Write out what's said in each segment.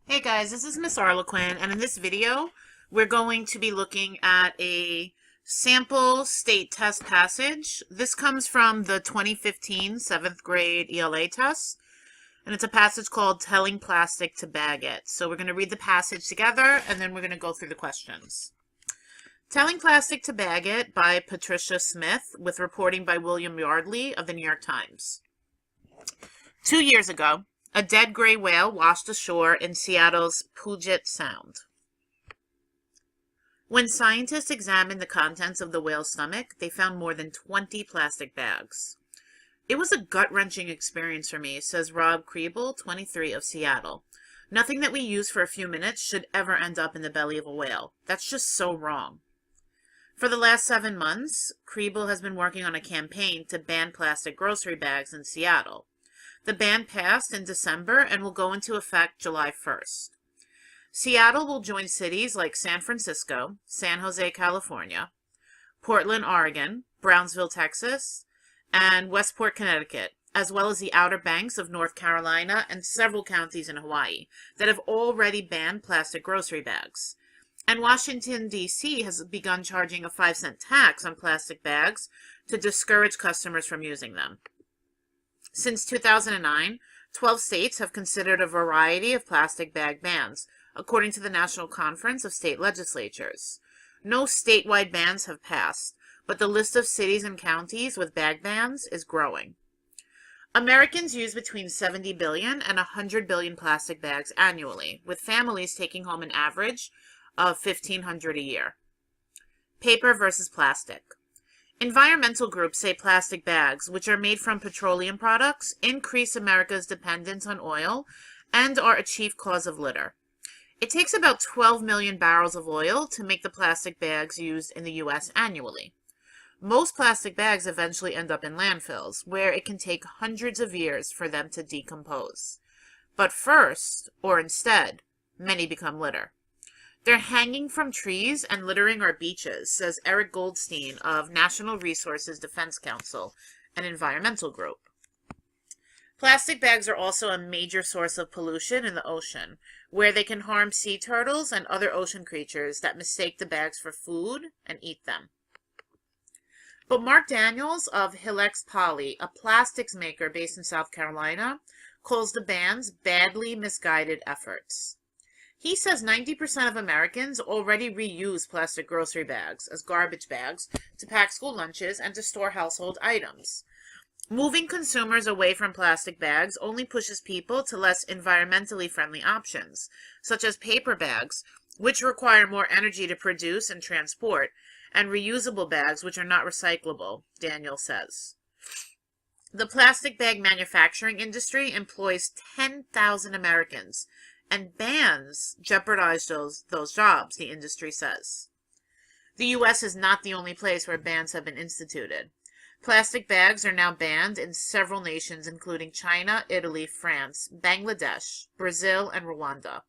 Hey guys, this is Miss Arlequin, and in this video, we're going to be looking at a sample state test passage. This comes from the 2015 7th grade ELA test, and it's a passage called Telling Plastic to Bag It. So we're going to read the passage together, and then we're going to go through the questions. Telling Plastic to Bag It by Patricia Smith, with reporting by William Yardley of the New York Times. 2 years ago, a dead gray whale washed ashore in Seattle's Puget Sound. When scientists examined the contents of the whale's stomach, they found more than 20 plastic bags. It was a gut-wrenching experience for me, says Rob Kriebel, 23, of Seattle. Nothing that we use for a few minutes should ever end up in the belly of a whale. That's just so wrong. For the last 7 months, Kriebel has been working on a campaign to ban plastic grocery bags in Seattle. The ban passed in December and will go into effect July 1st. Seattle will join cities like San Francisco, San Jose, California, Portland, Oregon, Brownsville, Texas, and Westport, Connecticut, as well as the Outer Banks of North Carolina and several counties in Hawaii that have already banned plastic grocery bags. And Washington, D.C. has begun charging a 5-cent tax on plastic bags to discourage customers from using them. Since 2009, 12 states have considered a variety of plastic bag bans, according to the National Conference of State Legislatures. No statewide bans have passed, but the list of cities and counties with bag bans is growing. Americans use between 70 billion and 100 billion plastic bags annually, with families taking home an average of 1,500 a year. Paper versus plastic. Environmental groups say plastic bags, which are made from petroleum products, increase America's dependence on oil and are a chief cause of litter. It takes about 12 million barrels of oil to make the plastic bags used in the U.S. annually. Most plastic bags eventually end up in landfills, where it can take hundreds of years for them to decompose. But first, or instead, many become litter. They're hanging from trees and littering our beaches, says Eric Goldstein of National Resources Defense Council, an environmental group. Plastic bags are also a major source of pollution in the ocean, where they can harm sea turtles and other ocean creatures that mistake the bags for food and eat them. But Mark Daniels of Hilex Poly, a plastics maker based in South Carolina, calls the bans badly misguided efforts. He says 90% of Americans already reuse plastic grocery bags as garbage bags to pack school lunches and to store household items. Moving consumers away from plastic bags only pushes people to less environmentally friendly options, such as paper bags, which require more energy to produce and transport, and reusable bags, which are not recyclable, Daniel says. The plastic bag manufacturing industry employs 10,000 Americans, and bans jeopardize those jobs, the industry says. The U.S. is not the only place where bans have been instituted. Plastic bags are now banned in several nations, including China, Italy, France, Bangladesh, Brazil, and Rwanda.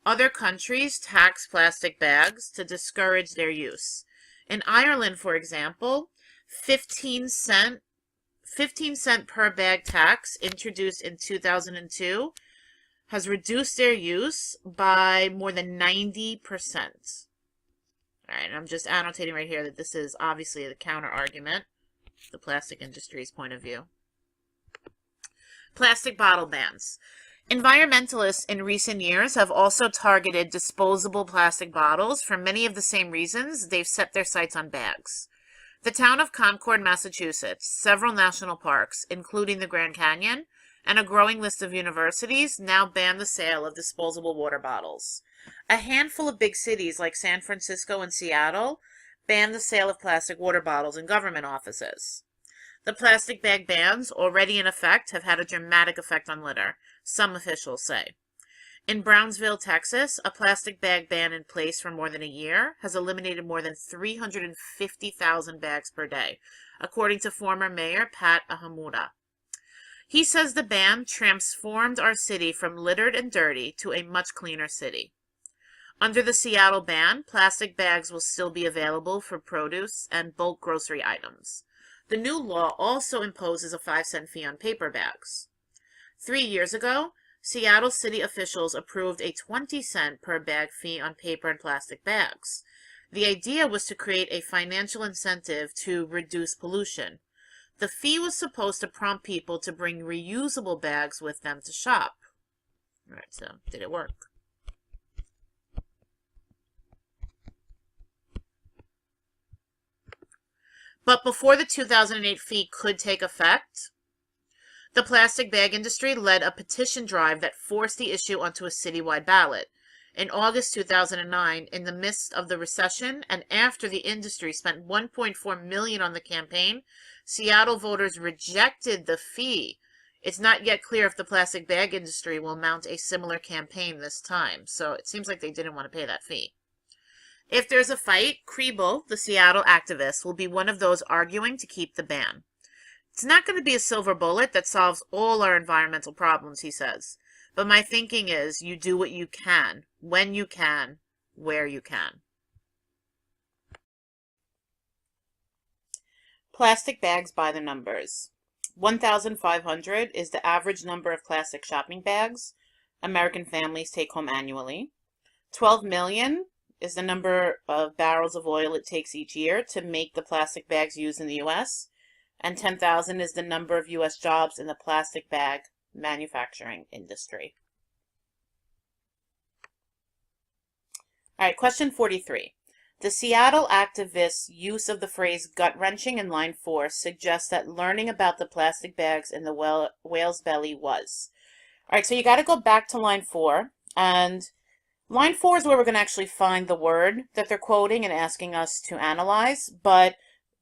Other countries tax plastic bags to discourage their use. In Ireland, for example, 15 cent per bag tax introduced in 2002 has reduced their use by more than 90%. All right, and I'm just annotating right here that this is obviously the counter-argument, the plastic industry's point of view. Plastic bottle bans. Environmentalists in recent years have also targeted disposable plastic bottles for many of the same reasons they've set their sights on bags. The town of Concord, Massachusetts, several national parks, including the Grand Canyon, and a growing list of universities now ban the sale of disposable water bottles. A handful of big cities like San Francisco and Seattle ban the sale of plastic water bottles in government offices. The plastic bag bans, already in effect, have had a dramatic effect on litter, some officials say. In Brownsville, Texas, a plastic bag ban in place for more than a year has eliminated more than 350,000 bags per day, according to former Mayor Pat Ahamuda. He says the ban transformed our city from littered and dirty to a much cleaner city. Under the Seattle ban, plastic bags will still be available for produce and bulk grocery items. The new law also imposes a 5-cent fee on paper bags. 3 years ago, Seattle city officials approved a 20-cent per bag fee on paper and plastic bags. The idea was to create a financial incentive to reduce pollution. The fee was supposed to prompt people to bring reusable bags with them to shop. All right, so did it work? But before the 2008 fee could take effect, the plastic bag industry led a petition drive that forced the issue onto a citywide ballot. In August 2009, in the midst of the recession and after the industry spent $1.4 million on the campaign, Seattle voters rejected the fee. It's not yet clear if the plastic bag industry will mount a similar campaign this time, so it seems like they didn't want to pay that fee. If there's a fight, Kriebel, the Seattle activist, will be one of those arguing to keep the ban. It's not going to be a silver bullet that solves all our environmental problems, he says. But my thinking is you do what you can, when you can, where you can. Plastic bags by the numbers. 1,500 is the average number of plastic shopping bags American families take home annually. 12 million is the number of barrels of oil it takes each year to make the plastic bags used in the U.S., and 10,000 is the number of U.S. jobs in the plastic bag manufacturing industry. All right, question 43. The Seattle activists' use of the phrase gut-wrenching in line 4 suggests that learning about the plastic bags in the whale's belly was. All right, so you got to go back to line 4, and line 4 is where we're going to actually find the word that they're quoting and asking us to analyze, but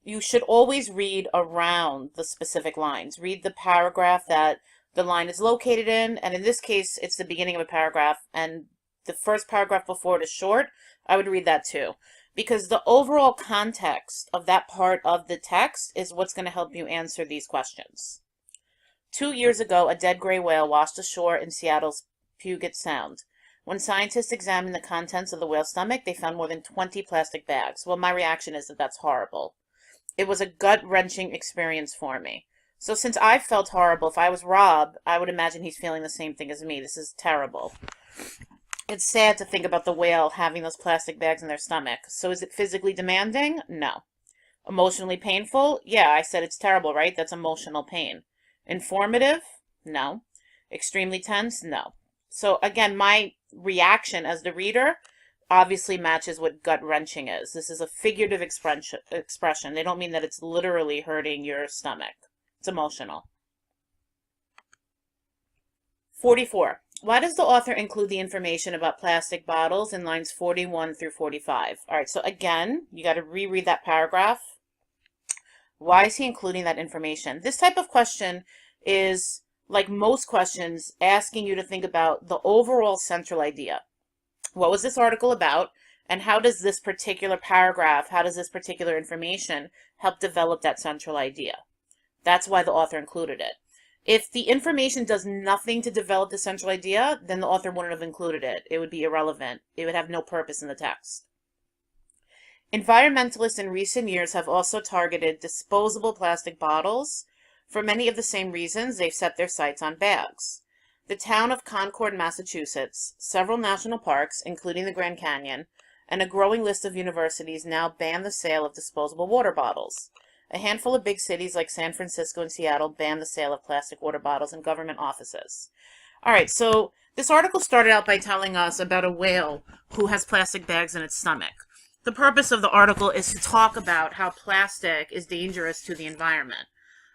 you should always read around the specific lines. Read the paragraph that the line is located in, and in this case, it's the beginning of a paragraph, and the first paragraph before it is short. I would read that too, because the overall context of that part of the text is what's going to help you answer these questions. 2 years ago, a dead gray whale washed ashore in Seattle's Puget Sound. When scientists examined the contents of the whale's stomach, they found more than 20 plastic bags. Well, my reaction is that that's horrible. It was a gut-wrenching experience for me. So since I felt horrible, if I was Rob, I would imagine he's feeling the same thing as me. This is terrible. It's sad to think about the whale having those plastic bags in their stomach. So is it physically demanding? No. Emotionally painful? Yeah, I said it's terrible, right? That's emotional pain. Informative? No. Extremely tense? No. So again, my reaction as the reader obviously matches what gut-wrenching is. This is a figurative expression. They don't mean that it's literally hurting your stomach. It's emotional. 44. Why does the author include the information about plastic bottles in lines 41 through 45? All right, so again, you got to reread that paragraph. Why is he including that information? This type of question is, like most questions, asking you to think about the overall central idea. What was this article about, and how does this particular paragraph, how does this particular information help develop that central idea? That's why the author included it. If the information does nothing to develop the central idea, then the author wouldn't have included it. It would be irrelevant. It would have no purpose in the text. Environmentalists in recent years have also targeted disposable plastic bottles. For many of the same reasons, they've set their sights on bags. The town of Concord, Massachusetts, several national parks, including the Grand Canyon, and a growing list of universities now ban the sale of disposable water bottles. A handful of big cities like San Francisco and Seattle ban the sale of plastic water bottles in government offices. All right, so this article started out by telling us about a whale who has plastic bags in its stomach. The purpose of the article is to talk about how plastic is dangerous to the environment,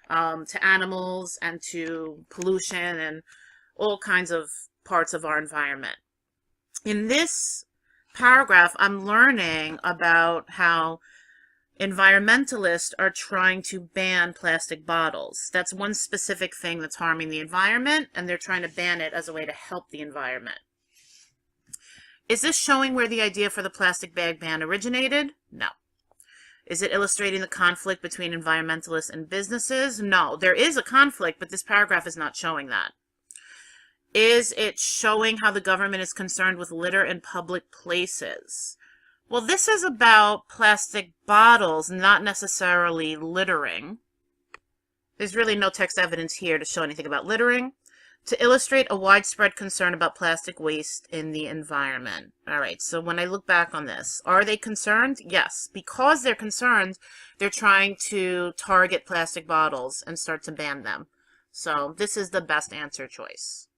to animals and to pollution and all kinds of parts of our environment. In this paragraph, I'm learning about how environmentalists are trying to ban plastic bottles. That's one specific thing that's harming the environment, and they're trying to ban it as a way to help the environment. Is this showing where the idea for the plastic bag ban originated? No. Is it illustrating the conflict between environmentalists and businesses? No. There is a conflict, but this paragraph is not showing that. Is it showing how the government is concerned with litter in public places? Well, this is about plastic bottles, not necessarily littering. There's really no text evidence here to show anything about littering. To illustrate a widespread concern about plastic waste in the environment. All right, so when I look back on this, are they concerned? Yes. Because they're concerned, they're trying to target plastic bottles and start to ban them. So this is the best answer choice.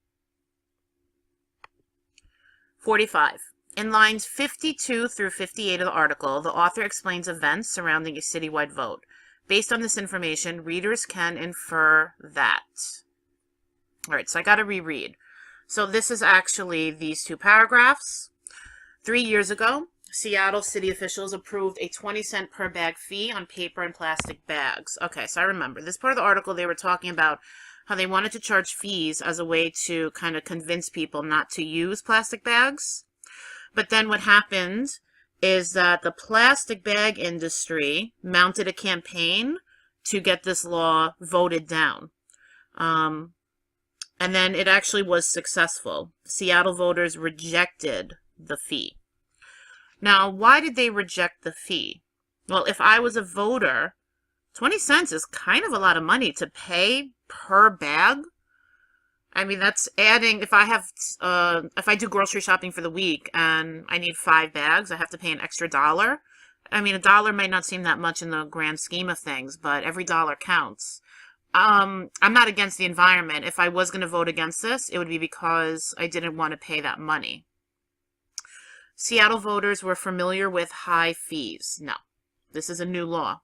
45. In lines 52 through 58 of the article, the author explains events surrounding a citywide vote. Based on this information, readers can infer that. All right, so I got to reread. So this is actually these two paragraphs. 3 years ago, Seattle city officials approved a 20-cent per bag fee on paper and plastic bags. Okay, so I remember. This part of the article, they were talking about how they wanted to charge fees as a way to kind of convince people not to use plastic bags. But then what happened is that the plastic bag industry mounted a campaign to get this law voted down. And then it actually was successful. Seattle voters rejected the fee. Now, why did they reject the fee? Well, if I was a voter, 20 cents is kind of a lot of money to pay per bag. I mean, that's adding, if I do grocery shopping for the week and I need 5 bags, I have to pay an extra $1. I mean, $1 might not seem that much in the grand scheme of things, but every dollar counts. I'm not against the environment. If I was going to vote against this, it would be because I didn't want to pay that money. Seattle voters were familiar with high fees. No, this is a new law.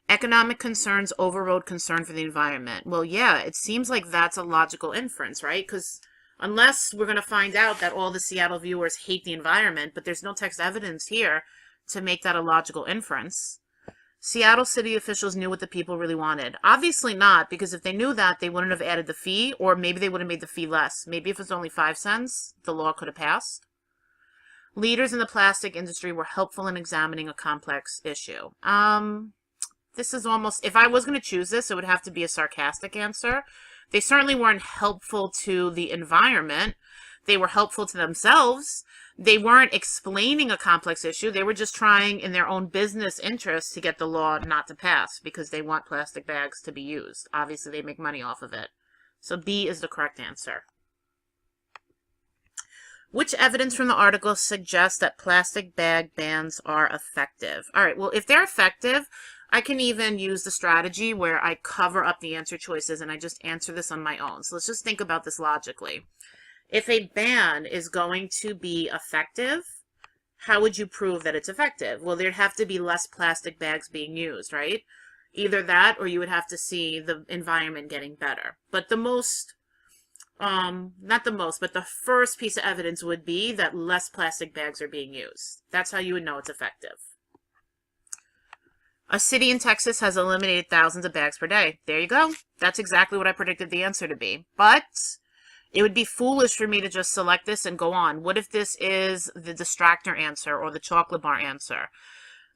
Economic concerns overrode concern for the environment. Well, yeah, it seems like that's a logical inference, right? Because unless we're going to find out that all the Seattle viewers hate the environment, but there's no text evidence here to make that a logical inference. Seattle city officials knew what the people really wanted. Obviously not, because if they knew that, they wouldn't have added the fee, or maybe they would have made the fee less. Maybe if it was only 5 cents, the law could have passed. Leaders in the plastic industry were helpful in examining a complex issue. This is almost, if I was going to choose this, it would have to be a sarcastic answer. They certainly weren't helpful to the environment. They were helpful to themselves. They weren't explaining a complex issue. They were just trying in their own business interest to get the law not to pass because they want plastic bags to be used. Obviously, they make money off of it. So B is the correct answer. Which evidence from the article suggests that plastic bag bans are effective? All right, well, if they're effective, I can even use the strategy where I cover up the answer choices and I just answer this on my own. So let's just think about this logically. If a ban is going to be effective, how would you prove that it's effective? Well, there'd have to be less plastic bags being used, right? Either that or you would have to see the environment getting better. But the most, not the most, but the first piece of evidence would be that less plastic bags are being used. That's how you would know it's effective. A city in Texas has eliminated thousands of bags per day. There you go. That's exactly what I predicted the answer to be. But it would be foolish for me to just select this and go on. What if this is the distractor answer or the chocolate bar answer?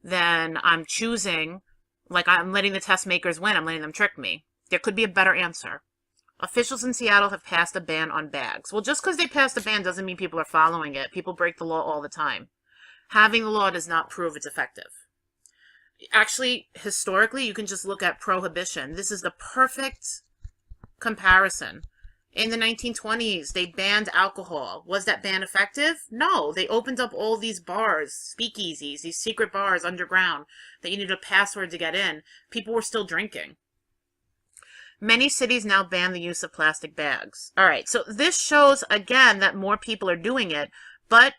Then I'm choosing, like I'm letting the test makers win. I'm letting them trick me. There could be a better answer. Officials in Seattle have passed a ban on bags. Well, just because they passed a ban doesn't mean people are following it. People break the law all the time. Having the law does not prove it's effective. Actually, historically, you can just look at prohibition. This is the perfect comparison. In the 1920s, they banned alcohol. Was that ban effective? No. They opened up all these bars, speakeasies, these secret bars underground that you needed a password to get in. People were still drinking. Many cities now ban the use of plastic bags. All right, so this shows, again, that more people are doing it, but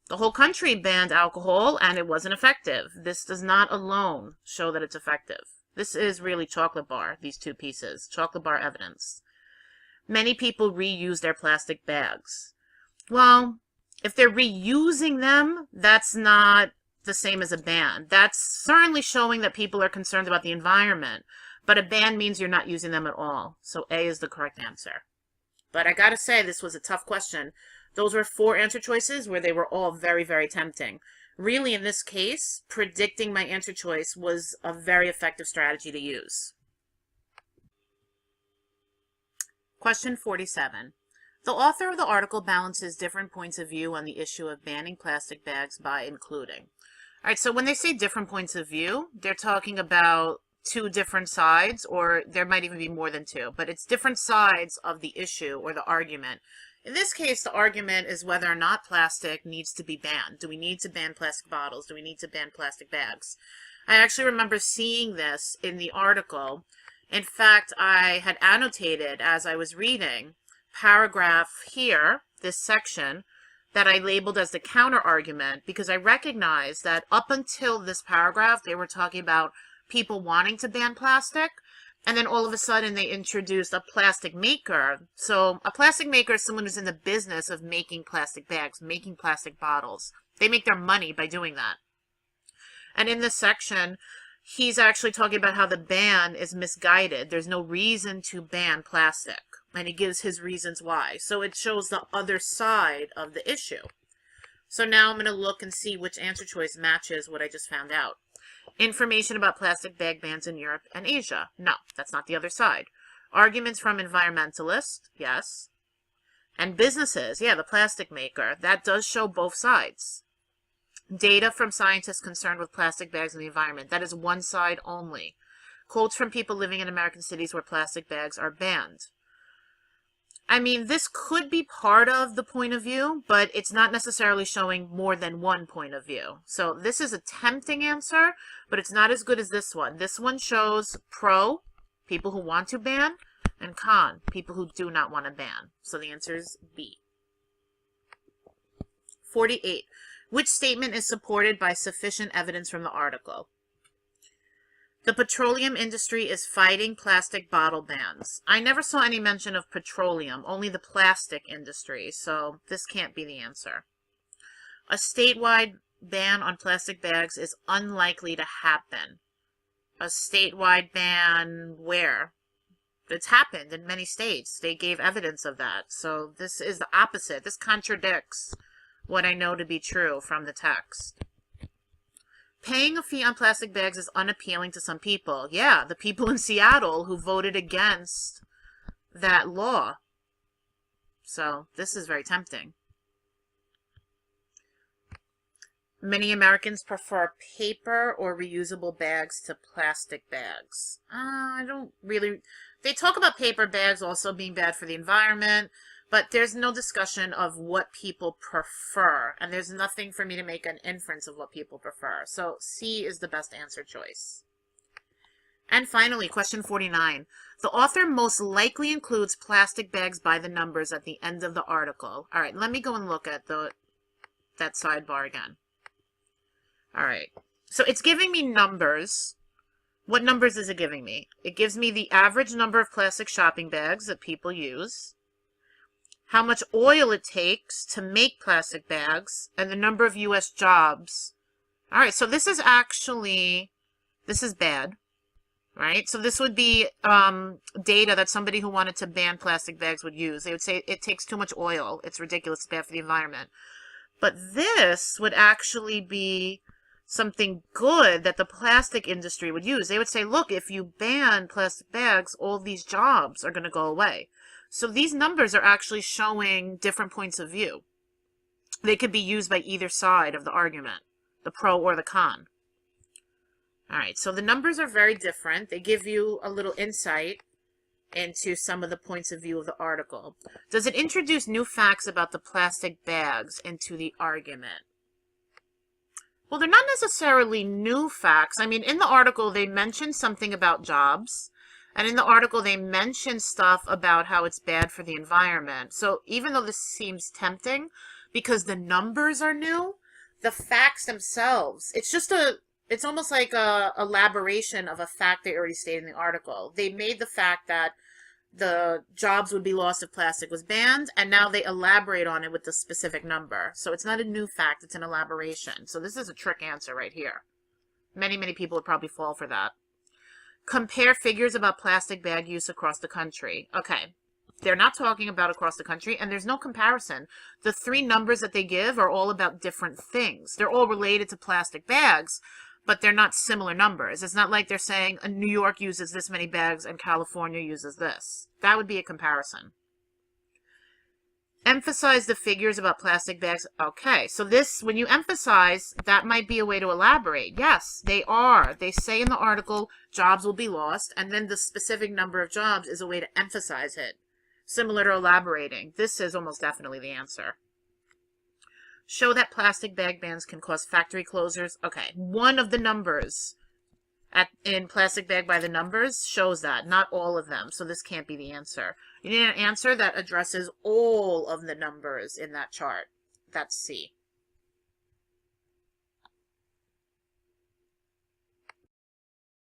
the whole country banned alcohol and it wasn't effective. This does not alone show that it's effective. This is really chocolate bar, these two pieces. Chocolate bar evidence. Many people reuse their plastic bags. Well, if they're reusing them, that's not the same as a ban. That's certainly showing that people are concerned about the environment. But a ban means you're not using them at all. So A is the correct answer. But I gotta say, this was a tough question. Those were 4 answer choices where they were all very, very tempting. Really, in this case, predicting my answer choice was a very effective strategy to use. Question 47. The author of the article balances different points of view on the issue of banning plastic bags by including. All right, so when they say different points of view, they're talking about two different sides, or there might even be more than two, but it's different sides of the issue or the argument. In this case, the argument is whether or not plastic needs to be banned. Do we need to ban plastic bottles? Do we need to ban plastic bags? I actually remember seeing this in the article. In fact, I had annotated as I was reading paragraph here, this section, that I labeled as the counter argument, because I recognized that up until this paragraph, they were talking about people wanting to ban plastic, and then all of a sudden they introduced a plastic maker. So a plastic maker is someone who's in the business of making plastic bags, making plastic bottles. They make their money by doing that. And in this section, he's actually talking about how the ban is misguided. There's no reason to ban plastic. And he gives his reasons why. So it shows the other side of the issue. So now I'm going to look and see which answer choice matches what I just found out. Information about plastic bag bans in Europe and Asia. No, that's not the other side. Arguments from environmentalists. Yes. And businesses. Yeah, the plastic maker. That does show both sides. Data from scientists concerned with plastic bags in the environment. That is one side only. Quotes from people living in American cities where plastic bags are banned. I mean, this could be part of the point of view, but it's not necessarily showing more than one point of view. So this is a tempting answer, but it's not as good as this one. This one shows pro, people who want to ban, and con, people who do not want to ban. So the answer is B. 48. Which statement is supported by sufficient evidence from the article? The petroleum industry is fighting plastic bottle bans. I never saw any mention of petroleum, only the plastic industry, so this can't be the answer. A statewide ban on plastic bags is unlikely to happen. A statewide ban where? It's happened in many states. They gave evidence of that. So this is the opposite. This contradicts what I know to be true from the text. Paying a fee on plastic bags is unappealing to some people. Yeah, the people in Seattle who voted against that law. So this is very tempting. Many Americans prefer paper or reusable bags to plastic bags. I don't really... They talk about paper bags also being bad for the environment, but there's no discussion of what people prefer, and there's nothing for me to make an inference of what people prefer. So C is the best answer choice. And finally, question 49. The author most likely includes plastic bags by the numbers at the end of the article. All right, let me go and look at that sidebar again. All right, so it's giving me numbers. What numbers is it giving me? It gives me the average number of plastic shopping bags that people use, how much oil it takes to make plastic bags, and the number of U.S. jobs. All right, so this is bad, right? So this would be data that somebody who wanted to ban plastic bags would use. They would say it takes too much oil. It's ridiculous. It's bad for the environment. But this would actually be something good that the plastic industry would use. They would say, look, if you ban plastic bags, all these jobs are going to go away. So these numbers are actually showing different points of view. They could be used by either side of the argument, the pro or the con. All right, so the numbers are very different. They give you a little insight into some of the points of view of the article. Does it introduce new facts about the plastic bags into the argument? Well, they're not necessarily new facts. I mean, in the article, they mention something about jobs. And in the article, they mention stuff about how it's bad for the environment. So even though this seems tempting, because the numbers are new, the facts themselves, it's almost like a elaboration of a fact they already stated in the article. They made the fact that the jobs would be lost if plastic was banned, and now they elaborate on it with the specific number. So it's not a new fact, it's an elaboration. So this is a trick answer right here. Many, many people would probably fall for that. Compare figures about plastic bag use across the country. Okay, they're not talking about across the country, and there's no comparison. The three numbers that they give are all about different things. They're all related to plastic bags, but they're not similar numbers. It's not like they're saying New York uses this many bags and California uses this. That would be a comparison. Emphasize the figures about plastic bags. Okay, so this, when you emphasize, that might be a way to elaborate. Yes, they are. They say in the article, jobs will be lost, and then the specific number of jobs is a way to emphasize it. Similar to elaborating. This is almost definitely the answer. Show that plastic bag bans can cause factory closures. Okay, one of the numbers in plastic bag by the numbers shows that, not all of them, so this can't be the answer. You need an answer that addresses all of the numbers in that chart. That's C.